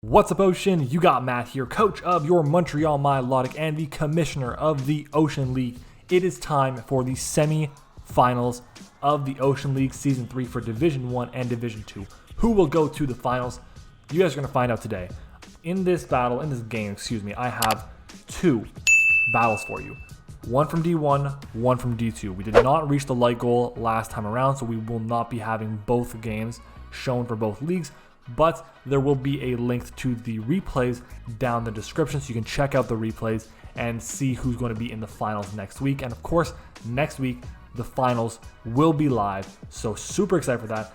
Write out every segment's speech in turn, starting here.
What's up, Ocean? You got Matt here, coach of your Montreal Milotic and the commissioner of the Ocean League. It is time for the semi-finals of the Ocean League Season 3 for Division 1 and Division 2. Who will go to the finals? You guys are going to find out today. In this game, I have two battles for you. One from D1, one from D2. We did not reach the light goal last time around, so we will not be having both games shown for both leagues. But there will be a link to the replays down in the description, so you can check out the replays and see who's going to be in the finals next week. And of course, next week, the finals will be live, so super excited for that.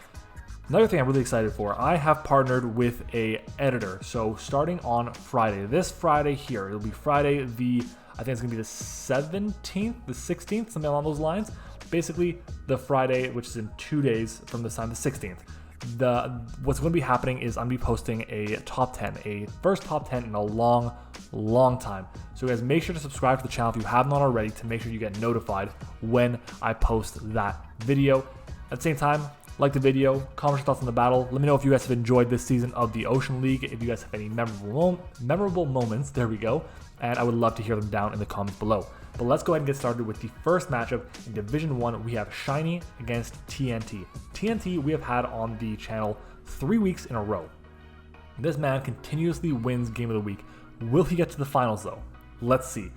Another thing I'm really excited for, I have partnered with a editor. So starting on Friday, this Friday here, it'll be Friday I think it's going to be the 17th, the 16th, something along those lines. Basically, the Friday, which is in 2 days from this time, the 16th. What's going to be happening is I'm going to be posting a top 10, a first top 10 in a long time. So guys, make sure to subscribe to the channel if you have not already to make sure you get notified when I post that video. At the same time, like the video, comment your thoughts on the battle. Let me know if you guys have enjoyed this season of the Ocean League, if you guys have any memorable moments, there we go, and I would love to hear them down in the comments below. But let's go ahead and get started with the first matchup in Division 1. We have Shiny against TNT. TNT we have had on the channel 3 weeks in a row. This man continuously wins Game of the Week. Will he get to the finals though? Let's see.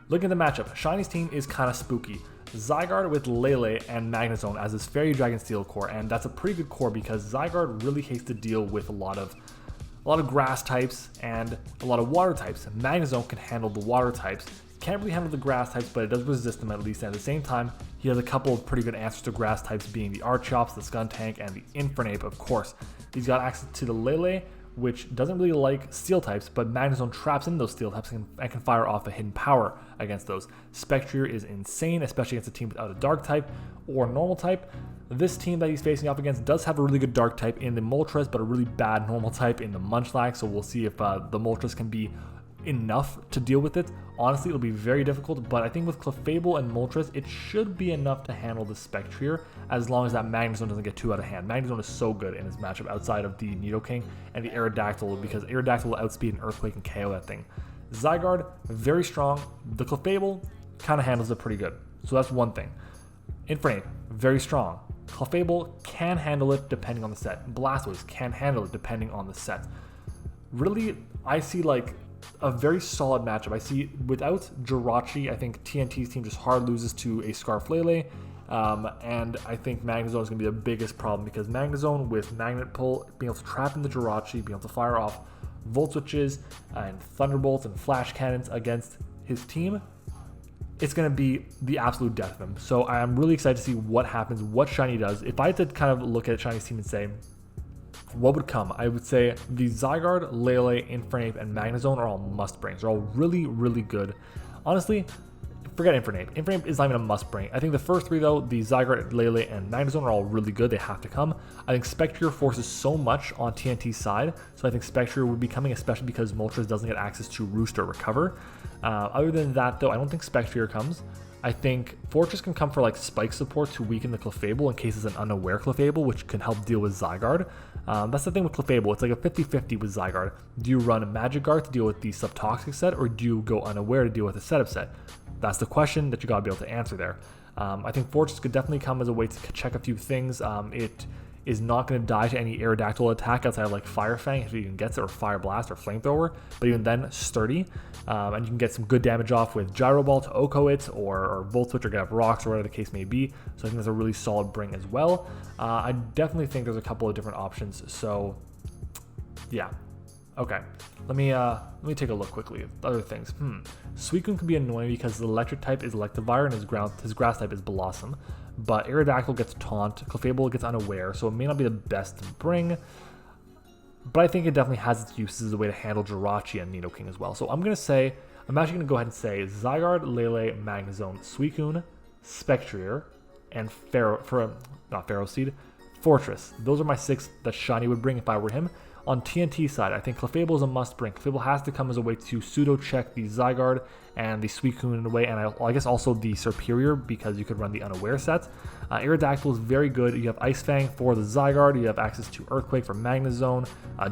Looking at the matchup, Shiny's team is kind of spooky. Zygarde with Lele and Magnezone as his Fairy Dragon Steel core, and that's a pretty good core because Zygarde really hates to deal with a lot of grass types and a lot of water types. Magnezone can handle the water types. Can't really handle the grass types, but it does resist them at least. And at the same time, he has a couple of pretty good answers to grass types, being the Archops, the Skuntank, and the Infernape, of course. He's got access to the Lele, which doesn't really like steel types, but Magnezone traps in those steel types and can fire off a hidden power against those. Spectrier is insane, especially against a team without a dark type or normal type. This team that he's facing off against does have a really good dark type in the Moltres, but a really bad normal type in the Munchlax, so we'll see if the Moltres can be enough to deal with it. Honestly, it'll be very difficult, but I think with Clefable and Moltres, it should be enough to handle the Spectrier as long as that Magnezone doesn't get too out of hand. Magnezone is so good in this matchup outside of the Nidoking and the Aerodactyl, because Aerodactyl will outspeed an Earthquake and KO that thing. Zygarde, very strong. The Clefable kind of handles it pretty good, so that's one thing. Infernape, very strong. Clefable can handle it depending on the set. Blastoise can handle it depending on the set. Really, I see like a very solid matchup. I see without Jirachi, I think TNT's team just hard loses to a Scarflele, and I think Magnezone is going to be the biggest problem because Magnezone with Magnet Pull, being able to trap in the Jirachi, being able to fire off Volt Switches and Thunderbolts and Flash Cannons against his team, it's going to be the absolute death of him. So I'm really excited to see what happens, what Shiny does. If I had to kind of look at Shiny's team and say, what would come? I would say the Zygarde, Lele, Infernape, and Magnezone are all must-brings. They're all really good. Honestly, forget Infernape. Infernape is not even a must-bring. I think the first three, though, the Zygarde, Lele, and Magnezone are all really good. They have to come. I think Spectrier forces so much on TNT's side, so I think Spectrier would be coming, especially because Moltres doesn't get access to Roost or Recover. Other than that, though, I don't think Spectrier comes. I think Fortress can come for like spike support to weaken the Clefable in case it's an unaware Clefable, which can help deal with Zygarde. That's the thing with Clefable, it's like a 50-50 with Zygarde. Do you run a Magic Guard to deal with the Subtoxic set, or do you go unaware to deal with a setup set? That's the question that you gotta be able to answer there. I think Fortress could definitely come as a way to check a few things. It is not going to die to any Aerodactyl attack outside of like Fire Fang if it even gets it, or Fire Blast or Flamethrower, but even then, sturdy. And you can get some good damage off with Gyro Ball to Oko it, or Volt Switch, or get up rocks, or whatever the case may be. So I think that's a really solid bring as well. I definitely think there's a couple of different options. So yeah. Okay, let me take a look quickly at other things. Suicune can be annoying because the electric type is Electivire and his grass type is Blossom. But Aerodactyl gets Taunt, Clefable gets Unaware, so it may not be the best to bring. But I think it definitely has its uses as a way to handle Jirachi and Nidoking as well. So I'm actually going to go ahead and say Zygarde, Lele, Magnezone, Suicune, Spectrier, and Fortress. Those are my 6 that Shiny would bring if I were him. On TNT side, I think Clefable is a must bring. Clefable has to come as a way to pseudo check the Zygarde and the Suicune in a way, and I guess also the Serperior, because you could run the Unaware set. Aerodactyl is very good. You have Ice Fang for the Zygarde. You have access to Earthquake for Magnezone,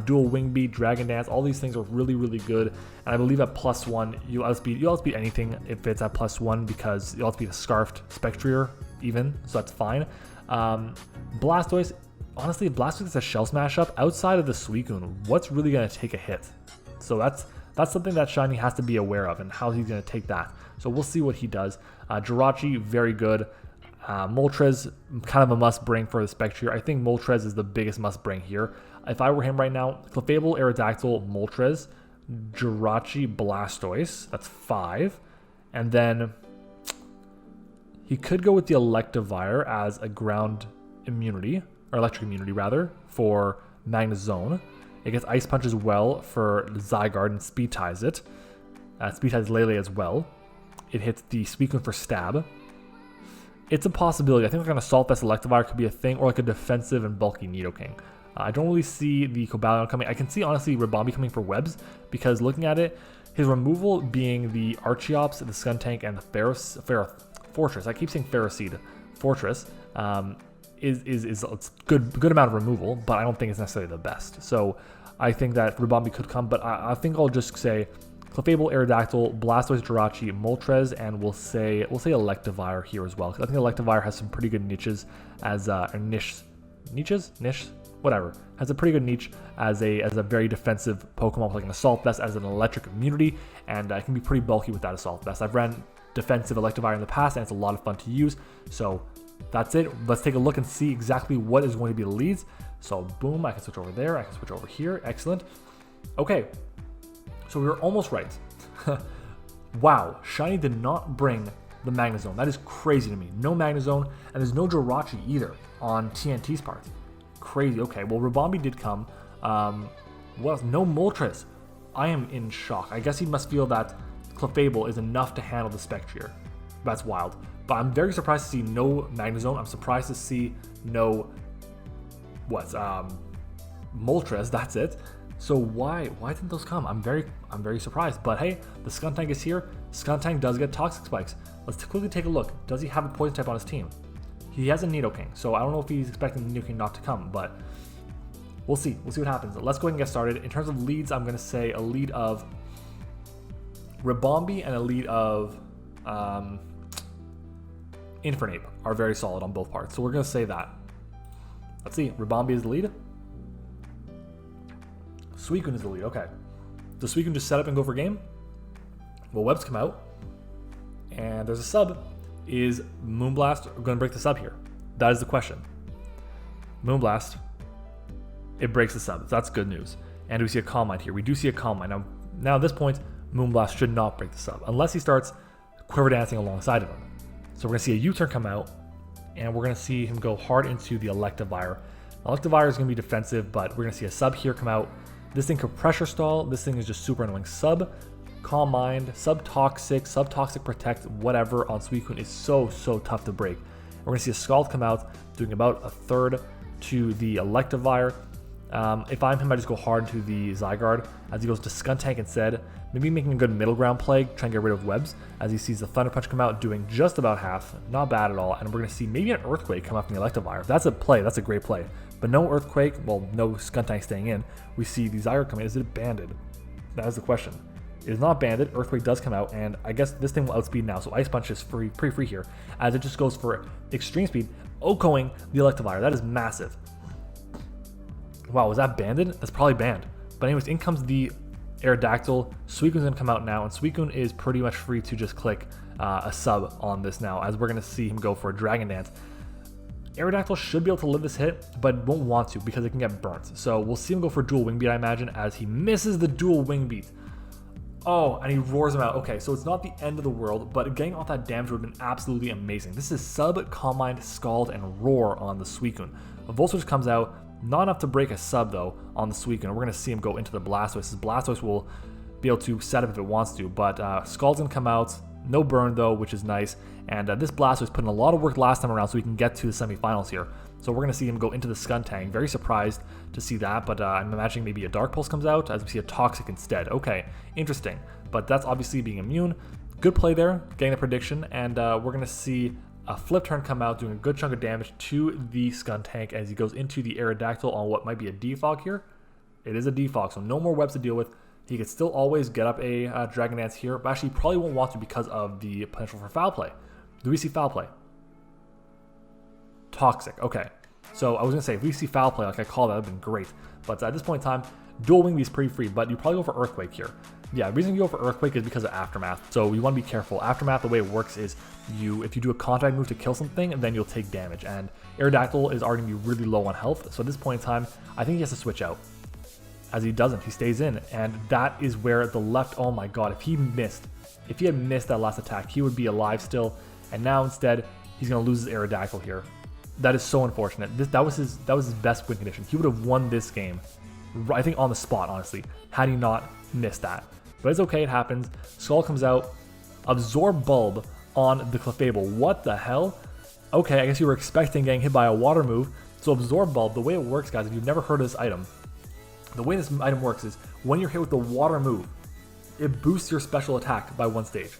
Dual Wing Beat, Dragon Dance. All these things are really, really good. And I believe at +1, you'll outspeed anything if it's at +1, because you'll outspeed a Scarfed Spectrier even, so that's fine. Blastoise. Honestly, Blastoise is a Shell Smash up. Outside of the Suicune, what's really going to take a hit? So that's something that Shiny has to be aware of, and how he's going to take that. So we'll see what he does. Jirachi, very good. Moltres, kind of a must bring for the Spectrier. I think Moltres is the biggest must bring here. If I were him right now, Clefable, Aerodactyl, Moltres, Jirachi, Blastoise. That's 5. And then he could go with the Electivire as a ground immunity, or electric immunity rather, for Magnezone. It gets Ice Punch as well for Zygarde and Speed Ties it. Speed Ties Lele as well. It hits the Suicune for Stab. It's a possibility. I think like an Assault Vest Electivire could be a thing, or like a defensive and bulky Nidoking. I don't really see the Cobalion coming. I can see honestly Ribombee coming for Webs, because looking at it, his removal being the Archeops, the Skuntank, and the Fortress. I keep saying Ferroseed Fortress. Is a good amount of removal, but I don't think it's necessarily the best. So I think that Ribombee could come, but I think I'll just say Clefable, Aerodactyl, Blastoise, Jirachi, Moltres, and we'll say Electivire here as well, because I think Electivire has some pretty good niches as whatever, has a pretty good niche as a very defensive Pokemon, like an Assault Vest as an electric immunity, and it can be pretty bulky with that Assault Vest. I've ran defensive Electivire in the past, and it's a lot of fun to use. So that's it. Let's take a look and see exactly what is going to be the leads. So boom, I can switch over there. I can switch over here. Excellent. Okay, so we were almost right. Wow, Shiny did not bring the Magnezone. That is crazy to me. No Magnezone, and there's no Jirachi either on TNT's part. Crazy. Okay, well, Ribombee did come. What else? No Moltres. I am in shock. I guess he must feel that Clefable is enough to handle the Spectrier. That's wild. But I'm very surprised to see no Magnezone. I'm surprised to see no Moltres. That's it. So why didn't those come? I'm very surprised. But hey, the Skuntank is here. Skuntank does get Toxic Spikes. Let's quickly take a look. Does he have a Poison type on his team? He has a Nidoking, so I don't know if he's expecting the Nidoking not to come, but we'll see. We'll see what happens. Let's go ahead and get started. In terms of leads, I'm going to say a lead of Ribombee and a lead of Infernape are very solid on both parts. So we're going to say that. Let's see. Ribombee is the lead. Suicune is the lead. Okay. Does Suicune just set up and go for game? Well, Webs come out. And there's a sub. Is Moonblast going to break the sub here? That is the question. Moonblast. It breaks the sub. That's good news. And do we see a Calm Mind here? We do see a Calm Mind. Now at this point, Moonblast should not break the sub. Unless he starts Quiver Dancing alongside of him. So we're going to see a U-turn come out. And we're going to see him go hard into the Electivire. Electivire is going to be defensive, but we're going to see a sub here come out. This thing could pressure stall. This thing is just super annoying. Sub, Calm Mind, Sub-Toxic Protect, whatever on Suicune is so tough to break. We're going to see a Scald come out, doing about a third to the Electivire. If I'm him, I just go hard to the Zygarde as he goes to Skuntank instead. Maybe making a good middle ground play, trying to get rid of Webs as he sees the Thunder Punch come out, doing just about half. Not bad at all. And we're going to see maybe an Earthquake come out from the Electivire. If that's a play, that's a great play. But no Earthquake, well, no Skuntank staying in. We see the Zygarde coming. Is it banded? That is the question. It is not banded. Earthquake does come out, and I guess this thing will outspeed now. So Ice Punch is pretty free here, as it just goes for extreme speed, OHKOing the Electivire. That is massive. Wow, was that banded? That's probably banned. But anyways, in comes the Aerodactyl. Suicune's gonna come out now, and Suicune is pretty much free to just click a sub on this now, as we're gonna see him go for a Dragon Dance. Aerodactyl should be able to live this hit, but won't want to because it can get burnt. So we'll see him go for Dual Wing Beat, I imagine, as he misses the Dual Wing Beat. Oh, and he roars him out. Okay, so it's not the end of the world, but getting off that damage would have been absolutely amazing. This is Sub, Calm Mind, Scald, and Roar on the Suicune. A Volswitch comes out, not enough to break a sub though on the Suicune. We're going to see him go into the Blastoise. This Blastoise will be able to set up if it wants to, but Scald's going to come out. No burn though, which is nice. And this Blastoise put in a lot of work last time around so we can get to the semifinals here. So we're going to see him go into the Skuntank. Very surprised to see that, but I'm imagining maybe a Dark Pulse comes out as we see a Toxic instead. Okay, interesting. But that's obviously being immune. Good play there, getting the prediction, and we're going to see a Flip Turn come out, doing a good chunk of damage to the Skuntank as he goes into the Aerodactyl on what might be a Defog here. It is a Defog, so no more webs to deal with. He could still always get up a Dragon Dance here, but actually probably won't want to because of the potential for foul play. Do we see foul play? Toxic, okay. So I was going to say, if we see foul play, like I call that, would have been great. But at this point in time, Dual Wing is pretty free, but you probably go for Earthquake here. Yeah, the reason you go for Earthquake is because of Aftermath. So you want to be careful. Aftermath, the way it works is if you do a contact move to kill something, then you'll take damage. And Aerodactyl is already going to be really low on health. So at this point in time, I think he has to switch out. As he doesn't, he stays in. And that is where the left, oh my god, if he had missed that last attack, he would be alive still. And now instead, he's going to lose his Aerodactyl here. That is so unfortunate. That was his best win condition. He would have won this game, I think, on the spot, honestly, had he not missed that. But it's okay, it happens. Skull comes out. Absorb Bulb on the Clefable. What the hell? Okay, I guess you were expecting getting hit by a water move. So Absorb Bulb, the way it works, guys, if you've never heard of this item, the way this item works is when you're hit with the water move, it boosts your special attack by 1 stage.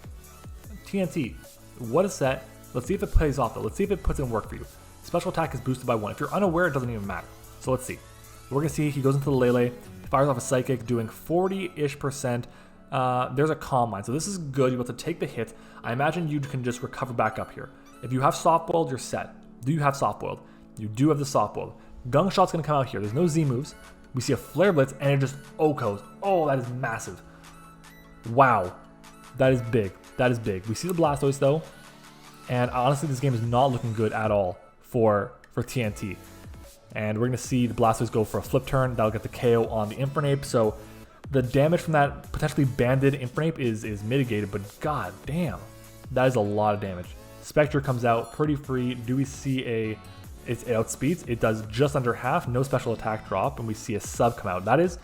TNT, what a set. Let's see if it plays off though. Let's see if it puts in work for you. Special attack is boosted by 1. If you're unaware, it doesn't even matter. So let's see. We're going to see he goes into the Lele, fires off a Psychic, doing 40-ish%. There's a Calm Mind. So this is good. You're able to take the hit. I imagine you can just recover back up here. If you have Soft Boiled, you're set. Do you have Soft Boiled? You do have the Soft Boiled. Gung Shot's going to come out here. There's no Z moves. We see a Flare Blitz, and it just OHKOs. Oh, that is massive. Wow. That is big. That is big. We see the Blastoise, though. And honestly, this game is not looking good at all for TNT. And we're going to see the Blastoise go for a Flip Turn. That'll get the KO on the Infernape. So the damage from that potentially banded Infernape is mitigated, but god damn, that is a lot of damage. Spectre comes out pretty free. Do we see it outspeeds? It does just under half, no special attack drop, and we see a sub come out. That is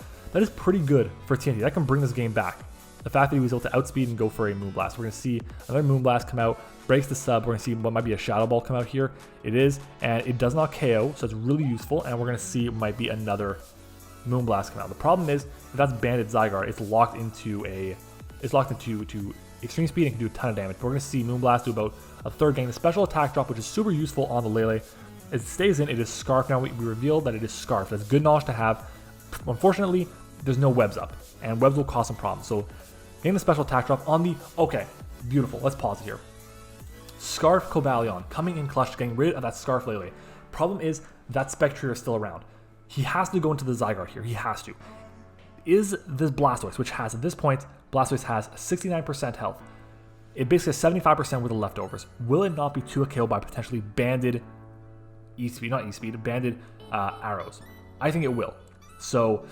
pretty good for TNT. That can bring this game back. The fact that he was able to outspeed and go for a Moonblast. We're going to see another Moonblast come out, breaks the sub. We're going to see what might be a Shadow Ball come out here. It is, and it does not KO, so it's really useful, and we're going to see it might be another Moonblast come out. The problem is, if that's banded Zygarde, it's locked into extreme speed and can do a ton of damage. But we're going to see Moonblast do about a third, getting the special attack drop, which is super useful on the Lele. It stays in, it is Scarf. Now we revealed that it is Scarf. That's good knowledge to have. Unfortunately, there's no webs up, and webs will cause some problems. So getting the special attack drop on the, okay, beautiful. Let's pause it here. Scarf Cobalion coming in clutch, getting rid of that Scarf Lele. Problem is that Spectre is still around. He has to go into the Zygarde here. He has to. Is this Blastoise, which has at this point, Blastoise has 69% health. It basically has 75% with the leftovers. Will it not be 2 KO by potentially banded banded arrows? I think it will. So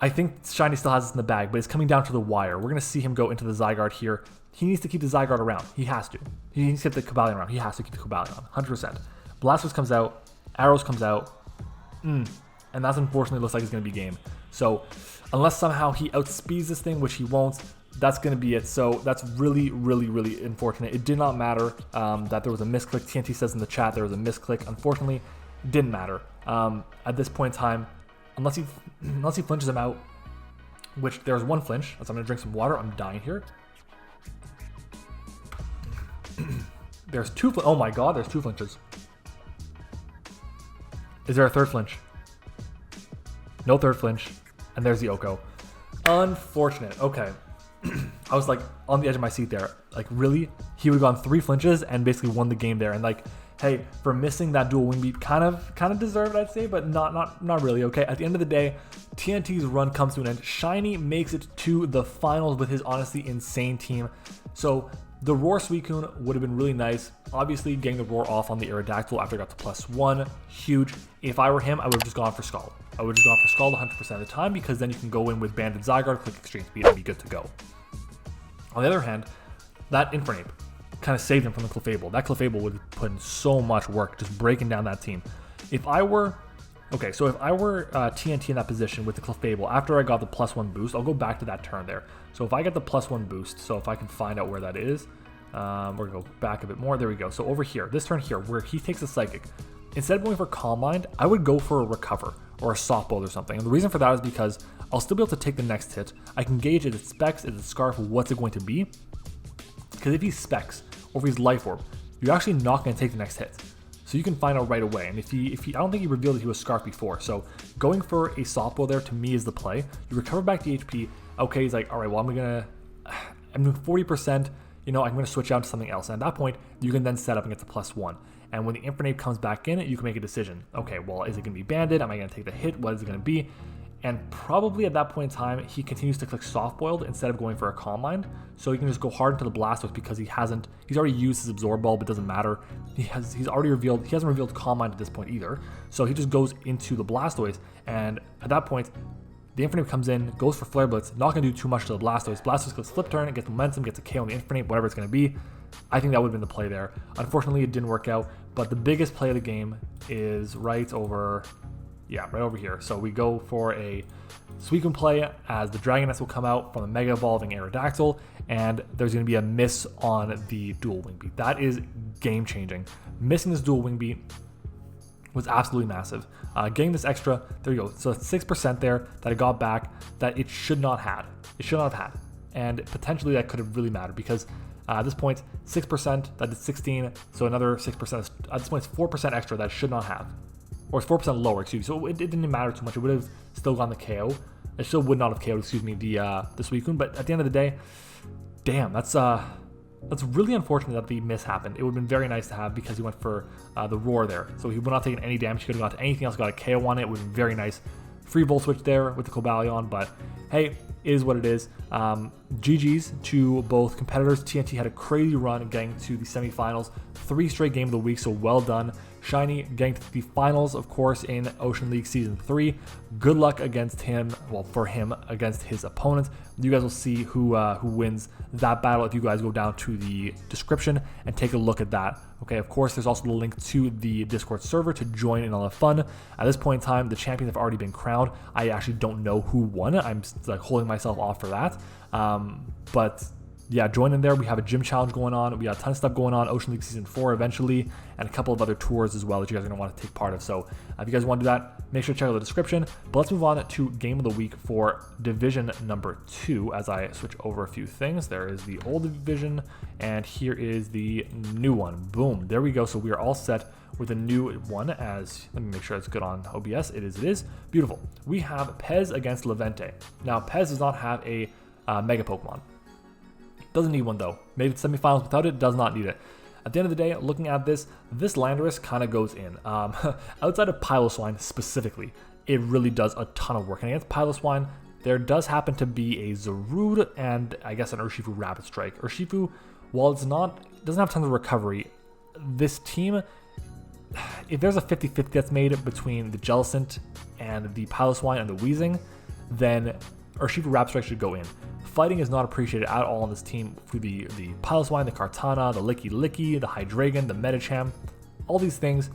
I think Shiny still has this in the bag, but it's coming down to the wire. We're going to see him go into the Zygarde here. He needs to keep the Zygarde around. He has to. He needs to keep the Cobalion around. He has to keep the Cobalion, 100%. Blastoise comes out. Arrows comes out. And that's unfortunately looks like it's going to be game. So unless somehow he outspeeds this thing, which he won't, that's going to be it. So that's really, really, really unfortunate. It did not matter that there was a misclick. TNT says in the chat there was a misclick. Unfortunately, it didn't matter. At this point in time, unless he flinches him out, which there's one flinch. So I'm going to drink some water. I'm dying here. There's 2 oh my god, there's 2 flinches. Is there a third flinch? No third flinch. And there's the OHKO. Unfortunate. Okay. I was like on the edge of my seat there. Like, really? He would have gone 3 flinches and basically won the game there. And like, hey, for missing that dual wing beat, kind of deserved, I'd say, but not really. Okay. At the end of the day, TNT's run comes to an end. Shiny makes it to the finals with his honestly insane team. So the Roar Suicune would have been really nice. Obviously, getting the Roar off on the Aerodactyl after I got to +1, huge. If I were him, I would have just gone for Scald. I would have just gone for Scald 100% of the time, because then you can go in with Banded Zygarde, click Extreme Speed, and be good to go. On the other hand, that Infernape kind of saved him from the Clefable. That Clefable would have put in so much work just breaking down that team. If I were TNT in that position with the Clefable, after I got the +1 boost, I'll go back to that turn there. So if I get the +1 boost, so if I can find out where that is, we're going to go back a bit more. There we go. So over here, this turn here, where he takes a Psychic, instead of going for Calm Mind, I would go for a Recover or a Soft Boiled or something. And the reason for that is because I'll still be able to take the next hit. I can gauge if it's Specs, if it's Scarf, what's it going to be. Because if he's Specs or if he's Life Orb, you're actually not going to take the next hit. So you can find out right away. And if he, I don't think he revealed that he was Scarf before. So going for a Soft Boil there to me is the play. You recover back the HP. Okay, he's like, all right, well, I'm doing 40%. You know, I'm going to switch out to something else. And at that point, you can then set up and get to +1. And when the Infernape comes back in, you can make a decision. Okay, well, is it going to be Banded? Am I going to take the hit? What is it going to be? And probably at that point in time, he continues to click Soft Boiled instead of going for a Calm Mind. So he can just go hard into the Blastoise because he's already used his Absorb Ball, but it doesn't matter. He hasn't revealed Calm Mind at this point either. So he just goes into the Blastoise, and at that point, the Infernape comes in, goes for Flare Blitz, not going to do too much to the Blastoise. Blastoise clicks Flip Turn, it gets momentum, gets a KO on the Infernape, whatever it's going to be. I think that would have been the play there. Unfortunately, it didn't work out, but the biggest play of the game is right over here. So we go for a Suicune play as the Dragoness will come out from a Mega Evolving Aerodactyl, and there's going to be a miss on the dual Wing Beat. That is game changing. Missing this dual Wing Beat was absolutely massive. Getting this extra, there you go. So it's 6% there that I got back that it should not have had. And potentially that could have really mattered because at this point, 6%, that is 16. So another 6%, at this point it's 4% extra that it should not have. Or it's 4% lower, excuse me. So it didn't matter too much. It would have still gone the KO. It still would not have KO'd, the Suicune. But at the end of the day, damn, that's really unfortunate that the miss happened. It would have been very nice to have because he went for the Roar there. So he would not have taken any damage. He could have got to anything else, got a KO on it. It would have been very nice. Free Volt Switch there with the Cobalion, but hey, it is what it is. GG's to both competitors. TNT had a crazy run getting to the semifinals. 3 straight Game of the Week, so well done. Shiny getting to the finals, of course, in Ocean League Season 3. Good luck against him, against his opponent. You guys will see who wins that battle if you guys go down to the description and take a look at that. Okay, of course, there's also the link to the Discord server to join in on the fun. At this point in time, the champions have already been crowned. I actually don't know who won. I'm like holding myself off for that. But yeah, join in there. We have a gym challenge going on. We got a ton of stuff going on. Ocean League Season 4 eventually, and a couple of other tours as well that you guys are going to want to take part of. So if you guys want to do that, make sure to check out the description. But let's move on to Game of the Week for Division number 2 as I switch over a few things. There is the old division, and here is the new one. Boom. There we go. So we are all set with a new one let me make sure it's good on OBS. It is. Beautiful. We have Pez against Levente. Now, Pez does not have a Mega Pokemon. Doesn't need one though. Made it to semifinals without it, does not need it. At the end of the day, looking at this Landorus kind of goes in. Outside of Piloswine specifically, it really does a ton of work. And against Piloswine, there does happen to be a Zarude and I guess an Urshifu Rapid Strike. Urshifu, while it doesn't have tons of recovery, this team, if there's a 50-50 that's made between the Jellicent and the Piloswine and the Weezing, then Urshifu Rapid Strike should go in. Fighting is not appreciated at all on this team through the Piloswine, the Kartana, the Licky, the Hydreigon, the Medicham, all these things,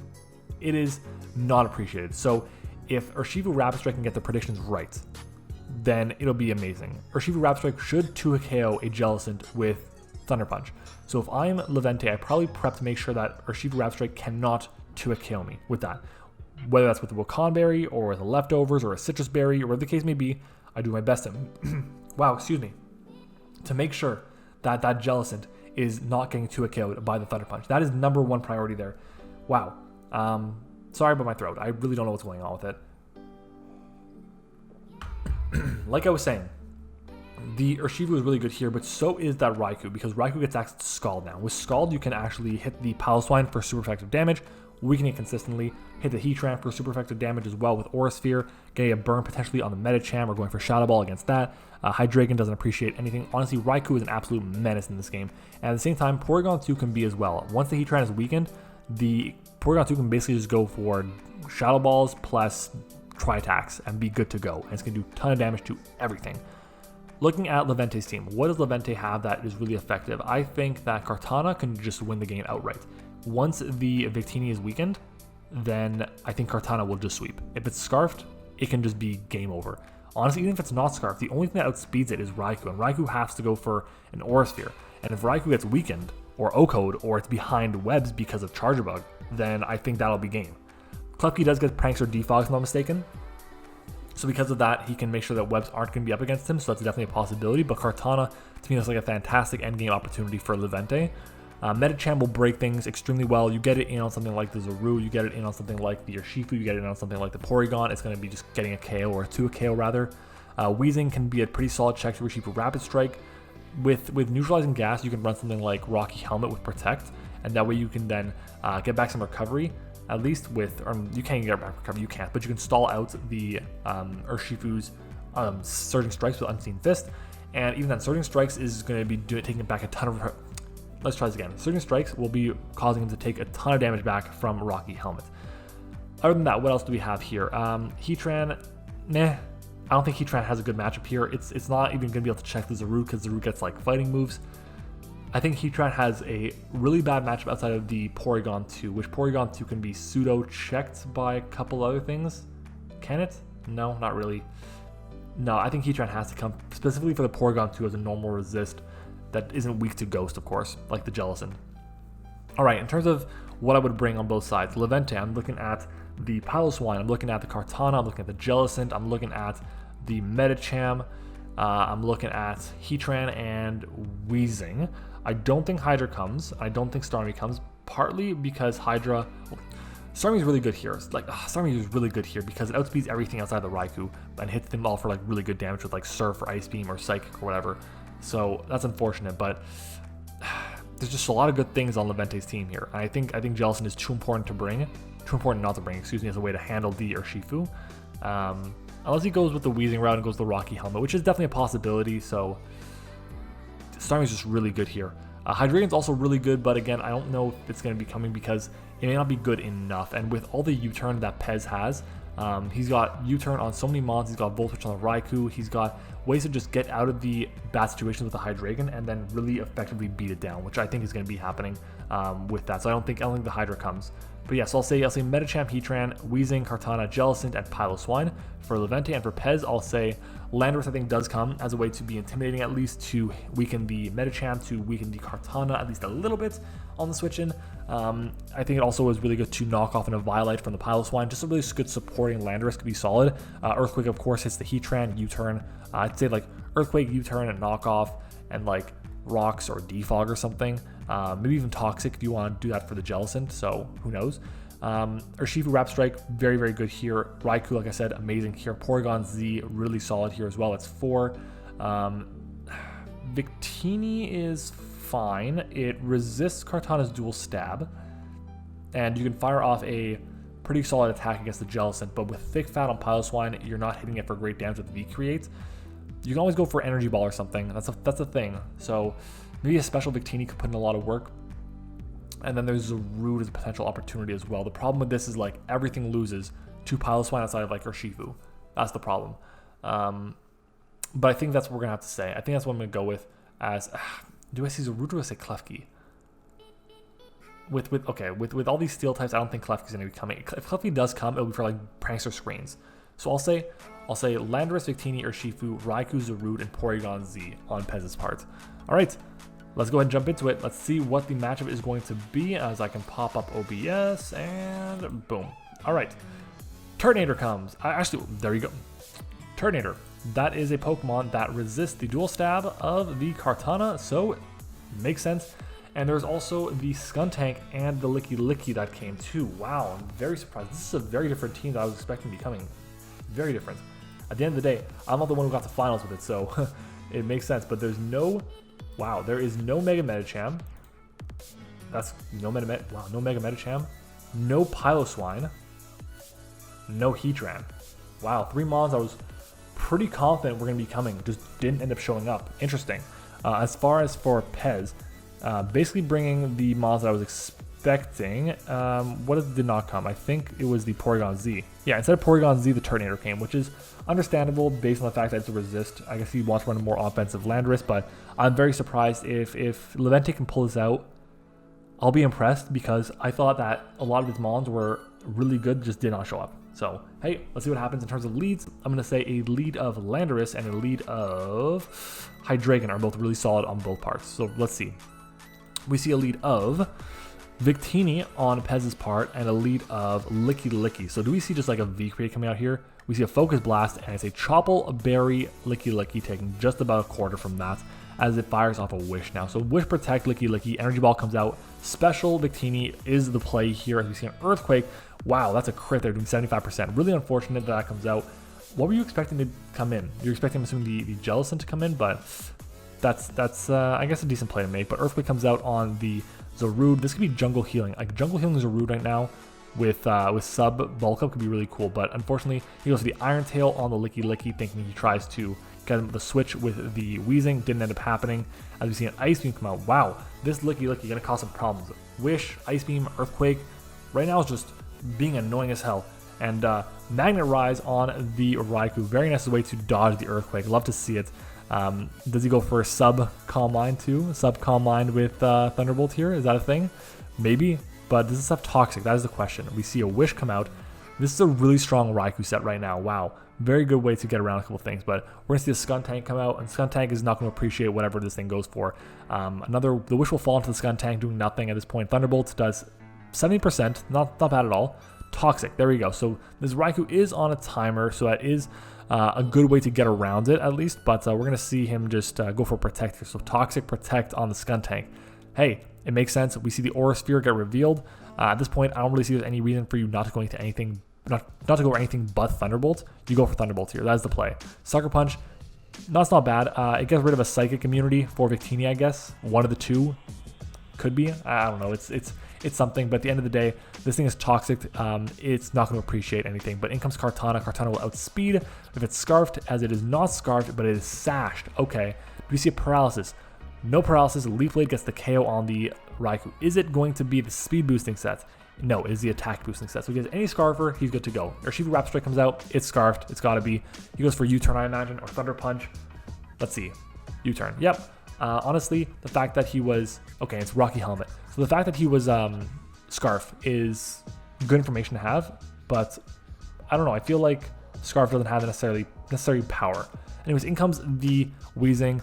it is not appreciated. So if Urshifu Rapid Strike can get the predictions right, then it'll be amazing. Urshifu Rapid Strike should 2-KO a Jellicent with Thunder Punch. So if I'm Levente, I probably prep to make sure that Urshifu Rapid Strike cannot 2-KO me with that. Whether that's with the Wakan Berry or with the Leftovers or a Citrus Berry or whatever the case may be, I do my best to make sure that Jellicent is not getting 2-KO'd by the Thunder Punch. That is number 1 priority there. Wow. Sorry about my throat. I really don't know what's going on with it. Like I was saying, the Urshifu is really good here, but so is that Raikou, because Raikou gets access to Scald now. With Scald, you can actually hit the Piloswine for super effective damage, weaken it consistently, hit the Heatran for super effective damage as well with Aura Sphere, getting a burn potentially on the Medicham or going for Shadow Ball against that. Hydreigon doesn't appreciate anything. Honestly, Raikou is an absolute menace in this game. And at the same time, Porygon 2 can be as well. Once the Heatran is weakened, the Porygon 2 can basically just go for Shadow Balls plus Tri-Attacks and be good to go. And it's going to do a ton of damage to everything. Looking at Levente's team, what does Levente have that is really effective? I think that Kartana can just win the game outright. Once the Victini is weakened, then I think Kartana will just sweep. If it's Scarfed, it can just be game over. Honestly, even if it's not Scarfed, the only thing that outspeeds it is Raikou, and Raikou has to go for an Aura Sphere. And if Raikou gets weakened, or O-Code, or it's behind webs because of Charger Bug, then I think that'll be game. Klefki does get Prankster Defog, if I'm not mistaken. So because of that, he can make sure that webs aren't going to be up against him, so that's definitely a possibility. But Kartana, to me, looks like a fantastic endgame opportunity for Levente. MattOshea will break things extremely well. You get it in on something like the Zaru, you get it in on something like the Urshifu, you get it in on something like the Porygon. It's going to be just getting a KO or a KO rather. Weezing can be a pretty solid check to Urshifu Rapid Strike. With neutralizing gas, you can run something like Rocky Helmet with Protect, and that way you can then get back some recovery. At least with, you can't get back recovery, you can't, but you can stall out the Urshifu's Surging Strikes with Unseen Fist, and even then Surging Strikes is going to be taking back a ton of, let's try this again. Surging Strikes will be causing him to take a ton of damage back from Rocky Helmet. Other than that, what else do we have here? Heatran, I don't think Heatran has a good matchup here. It's not even going to be able to check the Zaru because Zaru gets like fighting moves. I think Heatran has a really bad matchup outside of the Porygon 2, which Porygon 2 can be pseudo-checked by a couple other things. Can it? No, not really. No, I think Heatran has to come specifically for the Porygon 2 as a normal resist that isn't weak to Ghost, of course, like the Jellicent. Alright, in terms of what I would bring on both sides, Levente, I'm looking at the Piloswine, I'm looking at the Kartana, I'm looking at the Jellicent, I'm looking at the MattOshea, I'm looking at Heatran and Weezing. I don't think Hydra comes. I don't think Starmie comes, partly because Hydra... Starmie is really good here. Starmie is really good here because it outspeeds everything outside the Raikou and hits them all for like really good damage with like Surf or Ice Beam or Psychic or whatever. So that's unfortunate, but there's just a lot of good things on Levente's team here. And I think Jellicent is too important not to bring, excuse me, as a way to handle the Urshifu. Unless he goes with the Weezing route and goes the Rocky Helmet, which is definitely a possibility, so... Starmie's just really good here. Hydreigion's also really good, but again, I don't know if it's going to be coming because it may not be good enough. And with all the U-turn that Pez has, he's got U-turn on so many mons, he's got Volt Switch on the Raikou, he's got ways to just get out of the bad situations with the Hydreigon and then really effectively beat it down, which I think is going to be happening with that. So I don't think the Hydra comes. But yeah, so I'll say MattOshea, Heatran, Weezing, Kartana, Jellicent, and Piloswine. For Levente and for Pez, I'll say Landorus I think does come as a way to be intimidating, at least to weaken the MattOshea, to weaken the Kartana at least a little bit on the switch-in. I think it also is really good to knock off a Violite from the Piloswine. Just a really good supporting Landorus could be solid. Earthquake, of course, hits the Heatran, U-turn. I'd say like Earthquake, U-turn, and knock off, and like Rocks or Defog or something. Maybe even Toxic if you want to do that for the Jellicent, so who knows. Urshifu Rapid Strike, very, very good here. Raikou, like I said, amazing here. Porygon Z, really solid here as well. It's 4. Victini is fine. It resists Kartana's dual stab, and you can fire off a pretty solid attack against the Jellicent, but with Thick Fat on Piloswine, you're not hitting it for great damage with V-Create. You can always go for Energy Ball or something. That's a thing. So maybe a special Victini could put in a lot of work. And then there's Zaru as a potential opportunity as well. The problem with this is like everything loses to Piloswine outside of like Urshifu. That's the problem. But I think that's what we're gonna have to say. I think that's what I'm gonna go with as. Do I see Zaru or do I say Klefki? With all these steel types, I don't think Klefki's gonna be coming. If Klefki does come, it'll be for like Prankster screens. So I'll say Landorus, Victini, Urshifu, Raikou, Zarude, and Porygon Z on Pez's part. All right, let's go ahead and jump into it. Let's see what the matchup is going to be as I can pop up OBS and boom. All right, Turtonator comes. Actually, there you go. Turtonator. That is a Pokemon that resists the dual stab of the Kartana, so it makes sense. And there's also the Skuntank and the Licky that came too. Wow, I'm very surprised. This is a very different team that I was expecting to be coming. Very different. At the end of the day, I'm not the one who got to finals with it, so it makes sense. But there's no, wow, there is no Mega MattOshea. That's no Mega MattOshea. No Piloswine. No Heatran. Wow, 3 mons I was pretty confident were going to be coming, just didn't end up showing up. Interesting. As far as for Pez, basically bringing the mons that I was expecting. What did not come? I think it was the Porygon Z. Yeah, instead of Porygon Z, the Turtonator came, which is understandable based on the fact that it's a resist. I guess he wants to run a more offensive Landorus, but I'm very surprised if Levente can pull this out. I'll be impressed because I thought that a lot of his mons were really good, just did not show up. So, hey, let's see what happens in terms of leads. I'm going to say a lead of Landorus and a lead of Hydreigon are both really solid on both parts. So, let's see. We see a lead of Victini on Pez's part and a lead of Licky Licky. So do we see just like a V-Create coming out here? We see a Focus Blast, and it's a Chople Berry Licky Licky taking just about a quarter from that as it fires off a Wish now. So Wish Protect, Licky Licky, Energy Ball comes out. Special Victini is the play here as we see an Earthquake. Wow, that's a crit there, doing 75%. Really unfortunate that comes out. What were you expecting to come in? You're expecting, I'm assuming, the Jellicent to come in, but that's I guess a decent play to make. But Earthquake comes out on the Zarude. This could be Jungle Healing. Like Jungle Healing Zarude right now with sub bulk up could be really cool. But unfortunately, he goes for the Iron Tail on the Licky Licky, thinking he tries to get the switch with the Weezing. Didn't end up happening. As we see an Ice Beam come out. Wow, this Licky Licky gonna cause some problems. Wish, Ice Beam, Earthquake. Right now is just being annoying as hell. And Magnet Rise on the Raikou. Very nice way to dodge the Earthquake. Love to see it. Does he go for a sub Calm Mind too? Sub Calm Mind with Thunderbolt here? Is that a thing? Maybe. But does this have Toxic? That is the question. We see a Wish come out. This is a really strong Raikou set right now. Wow. Very good way to get around a couple things. But we're going to see the Skuntank come out. And Skuntank is not going to appreciate whatever this thing goes for. The Wish will fall into the Skuntank, doing nothing at this point. Thunderbolt does 70%. Not bad at all. Toxic. There we go. So this Raikou is on a timer. So that is a good way to get around it at least. But we're going to see him just go for Protect here. So Toxic Protect on the Skuntank. Hey, it makes sense. We see the Aura Sphere get revealed. At this point, I don't really see there's any reason for you not to go into anything, not to go for anything but Thunderbolt. You go for Thunderbolt here. That is the play. Sucker Punch. That's not bad. It gets rid of a Psychic immunity for Victini, I guess. One of the two could be. I don't know. It's something. But at the end of the day, this thing is toxic. It's not going to appreciate anything. But in comes Kartana. Kartana will outspeed if it's Scarfed, as it is not Scarfed, but it is Sashed. Okay. Do we see a Paralysis? No Paralysis. Leaf Blade gets the KO on the Raikou. Is it going to be the speed boosting set? No, it is the attack boosting set. So if he has any Scarfer, he's good to go. Urshifu Rapid Strike comes out. It's Scarfed. It's got to be. He goes for U-Turn, I imagine, or Thunder Punch. Let's see. U-Turn. Yep. Honestly, the fact that he was... Okay, it's Rocky Helmet. So the fact that he was Scarf is good information to have, but I don't know. I feel like Scarf doesn't have necessary power. Anyways, in comes the Weezing,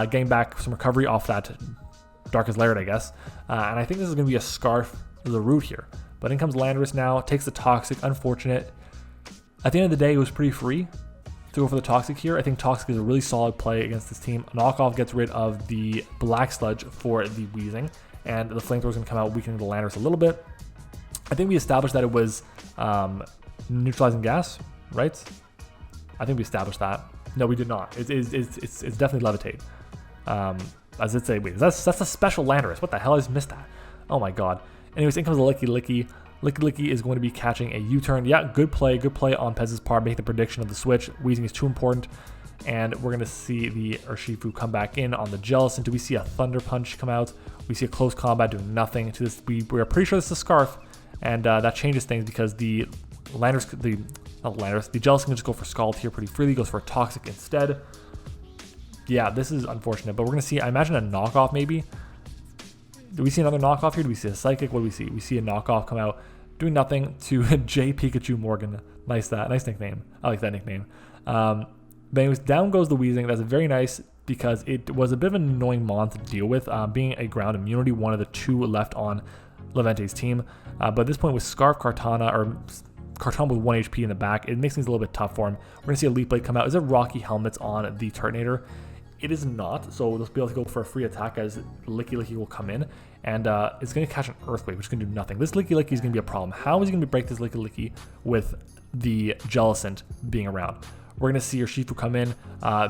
getting back some recovery off that Darkest Laird, I guess. And I think this is going to be a Scarf as a route here. But in comes Landorus now, takes the Toxic, unfortunate. At the end of the day, it was pretty free to go for the Toxic here. I think Toxic is a really solid play against this team. Knockoff gets rid of the Black Sludge for the Weezing, and the Flamethrower is going to come out, weakening the Landorus a little bit. I think we established that it was neutralizing gas, right? I think we established that. No, we did not. It's definitely Levitate. As it say, wait, that's a special Landorus. What the hell? I just missed that. Oh my god. Anyways, in comes the Licky Licky. Licky Licky is going to be catching a U-turn. Yeah, good play on Pez's part, making the prediction of the switch. Weezing is too important. And we're going to see the Urshifu come back in on the Jellicent. Do we see a Thunder Punch come out? We see a close combat doing nothing to this. We are pretty sure this is a Scarf. And that changes things because the Jellicent can just go for Scald here pretty freely. Goes for a Toxic instead. Yeah, this is unfortunate. But we're going to see, I imagine, a knockoff maybe. Do we see another knockoff here? Do we see a Psychic? What do we see? We see a knockoff come out doing nothing to J Pikachu Morgan. Nice nickname. I like that nickname. But anyways, down goes the Weezing. That's very nice because it was a bit of an annoying mon to deal with, being a ground immunity, one of the two left on Levente's team. But at this point with Scarf Kartana, or Kartana with 1 HP in the back, it makes things a little bit tough for him. We're going to see a Leaf Blade come out. Is it Rocky Helmets on the Turtonator? It is not, so they'll be able to go for a free attack as Licky Licky will come in, and it's going to catch an Earthquake, which is going to do nothing. This Licky Licky is going to be a problem. How is he going to break this Licky Licky with the Jellicent being around? We're going to see Urshifu come in,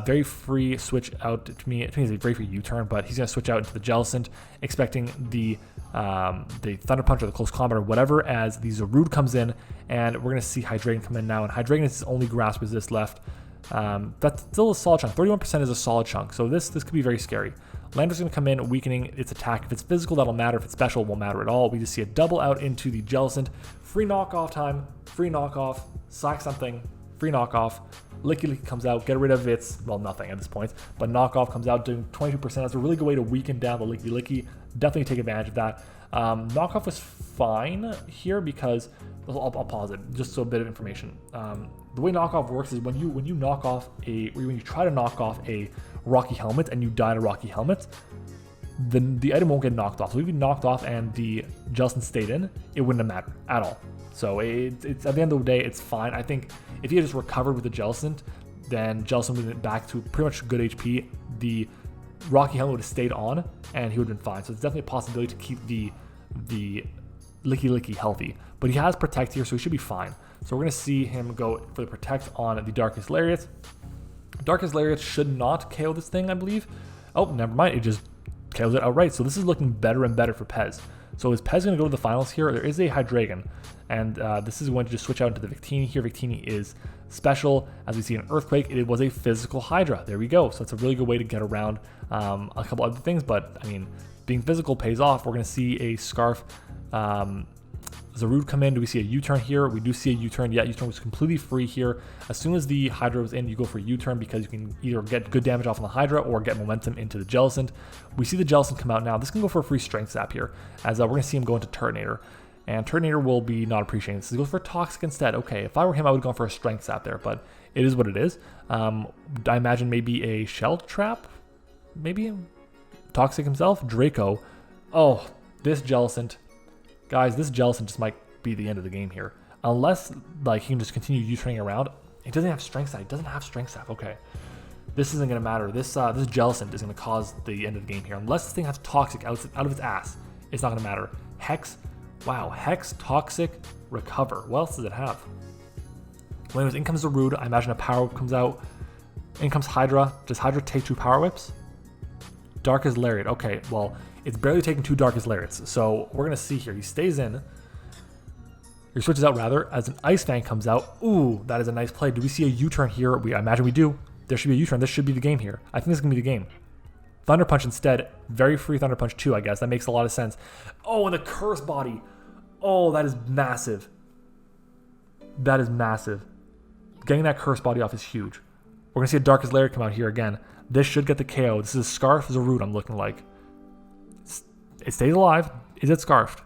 very free switch out to me. I think it's a very free U-turn, but he's going to switch out into the Jellicent, expecting the Thunder Punch or the Close Combat or whatever, as the Zarude comes in, and we're going to see Hydreigon come in now, and Hydreigon is his only Grass Resist left. That's still a solid chunk. 31% is a solid chunk, so this could be very scary. Landorus going to come in, weakening its attack. If it's physical, that'll matter. If it's special, it won't matter at all. We just see a double out into the Jellicent. Free knockoff time. Free knockoff. Sack something. Free knockoff. Licky Licky comes out. Get rid of its, well, nothing at this point. But knockoff comes out doing 22%. That's a really good way to weaken down the Licky Licky. Definitely take advantage of that. Knockoff was fine here because, I'll pause it, just so a bit of information. The way knockoff works is when you try to knock off a Rocky Helmet and you die to Rocky Helmet, the item won't get knocked off. So if we knocked off and the gelatin stayed in, it wouldn't have mattered at all. So it's at the end of the day, it's fine. I think if he had just recovered with the gelatin, then gelatin would have been back to pretty much good HP. The Rocky helmet would have stayed on, and he would have been fine. So it's definitely a possibility to keep the Licky healthy. But he has Protect here, so he should be fine. So we're going to see him go for the Protect on the Darkest Lariat. Darkest Lariat should not KO this thing, I believe. Oh, never mind. It just KOs it outright. So this is looking better and better for Pez. So is Pez going to go to the finals here? There is a Hydreigon, and this is going to just switch out into the Victini here. Victini is special. As we see in Earthquake, it was a physical Hydra. There we go. So it's a really good way to get around a couple other things. But, I mean, being physical pays off. We're going to see a Scarf Zarude come in. Do we see a U-turn here? We do see a U-turn. Yeah, U-turn was completely free here. As soon as the Hydra was in, you go for a U-turn because you can either get good damage off on the Hydra or get momentum into the Jellicent. We see the Jellicent come out now. This can go for a free Strength Zap here, as we're going to see him go into Turtonator. And Turtonator will be not appreciating this. He goes for Toxic instead. Okay, if I were him, I would go for a Strength Zap there, but it is what it is. I imagine maybe a Shell Trap? Maybe? Toxic himself? Draco. Oh, this Jellicent. Guys, this Jellicent just might be the end of the game here. Unless, like, he can just continue U-turning around. He doesn't have Strength Zap. He doesn't have Strength Zap. Okay. This isn't going to matter. This Jellicent is going to cause the end of the game here. Unless this thing has Toxic out of its ass, it's not going to matter. Hex. Wow. Hex, Toxic, Recover. What else does it have? Well, anyways, in comes the Rude. I imagine a Power Whip comes out. In comes Hydra. Does Hydra take 2 Power Whips? Darkest Lariat. Okay, well, it's barely taking 2 Darkest Lariats. So we're going to see here. He stays in. He switches out rather as an Ice Fang comes out. Ooh, that is a nice play. Do we see a U-turn here? I imagine we do. There should be a U-turn. This should be the game here. I think this is going to be the game. Thunder Punch instead. Very free Thunder Punch too, I guess. That makes a lot of sense. Oh, and the Curse Body. Oh, that is massive. That is massive. Getting that Curse Body off is huge. We're going to see a Darkest Lariat come out here again. This should get the KO. This is Scarf Zarude I'm looking like. It stays alive. Is it Scarfed?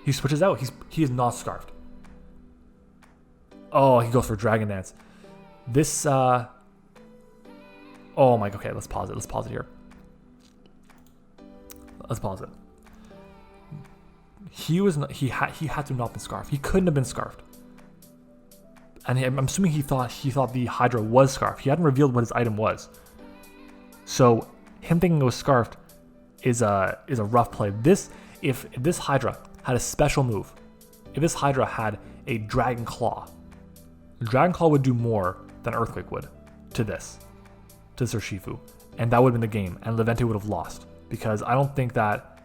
He switches out. He is not Scarfed. Oh, he goes for Dragon Dance. This, oh my, okay, let's pause it. Let's pause it here. Let's pause it. He had to not been Scarfed. He couldn't have been Scarfed. And I'm assuming he thought the Hydra was Scarfed. He hadn't revealed what his item was. So him thinking it was Scarfed is a rough play. If this Hydra had a special move, if this Hydra had a Dragon Claw, Dragon Claw would do more than Earthquake would to Urshifu, and that would have been the game, and Levente would have lost, because I don't think that,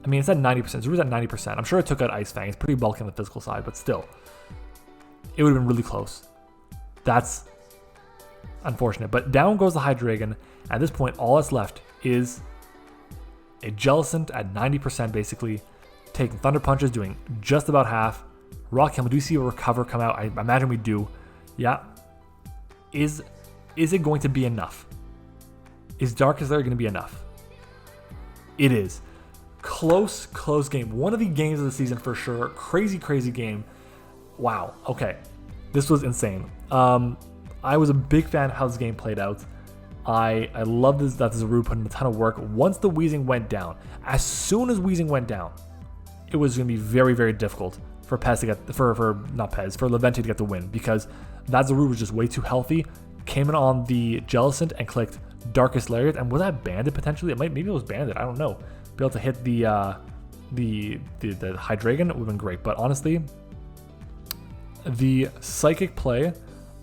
I mean, it's at 90%, Zarude's at 90%, I'm sure it took out Ice Fang, it's pretty bulky on the physical side, but still, it would have been really close. That's unfortunate, but down goes the Hydreigon. At this point, all that's left is a Jellicent at 90% basically, taking Thunder Punches, doing just about half. Rock Helmet, do we see a Recover come out? I imagine we do. Yeah. Is it going to be enough? Is Darkest Lariat going to be enough? It is. Close game. One of the games of the season for sure. Crazy game. Wow. Okay. This was insane. I was a big fan of how this game played out. I love this, that Zarude put in a ton of work. Once the Weezing went down, as soon as Weezing went down, it was going to be very difficult for Pez to get, for Levente to get the win, because that Zarude was just way too healthy. Came in on the Jellicent and clicked Darkest Lariat, and was that banded potentially? Maybe it was banded. I don't know. Be able to hit the Hydreigon would have been great, but honestly, the Psychic play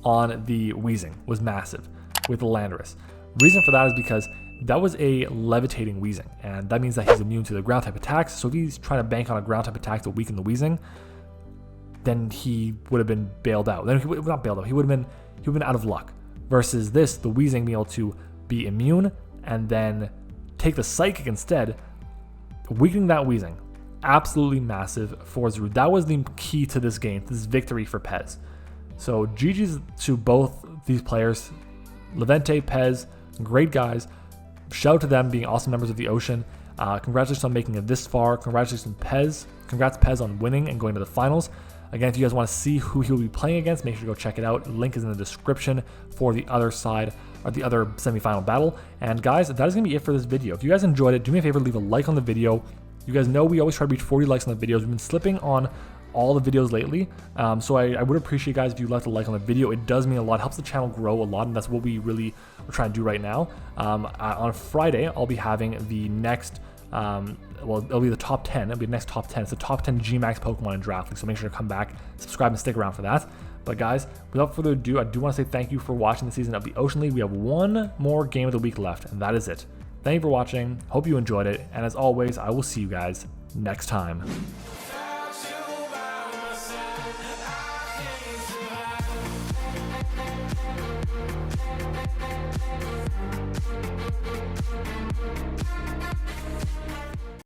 on the Weezing was massive with the Landorus. Reason for that is because that was a levitating Weezing, and that means that he's immune to the ground type attacks. So if he's trying to bank on a ground type attack to weaken the Weezing, then he would have been bailed out. Then he would not bailed out. He would have been out of luck. Versus this, the Weezing being able to be immune and then take the Psychic instead, weakening that Weezing. Absolutely massive for Zarude. That was the key to this game, this victory for Pez. So GG's to both these players. Levente, Pez, great guys. Shout out to them being awesome members of the Ocean. Congratulations on making it this far. Congratulations Pez. Congrats Pez on winning and going to the finals. Again, if you guys want to see who he'll be playing against, make sure to go check it out. Link is in the description for the other side, or the other semifinal battle. And guys, that is going to be it for this video. If you guys enjoyed it, do me a favor, leave a like on the video. You guys know we always try to reach 40 likes on the videos. We've been slipping on all the videos lately, so I would appreciate, guys, if you left a like on the video. It does mean a lot, helps the channel grow a lot, and that's what we really are trying to do right now. On Friday, I'll be having the next, well, it'll be the top 10. It'll be the next top 10. It's the top 10 Gmax Pokemon in Draft League, so make sure to come back, subscribe, and stick around for that. But guys, without further ado, I do want to say thank you for watching the season of the Ocean League. We have one more game of the week left, and that is it. Thank you for watching. Hope you enjoyed it, and as always, I will see you guys next time.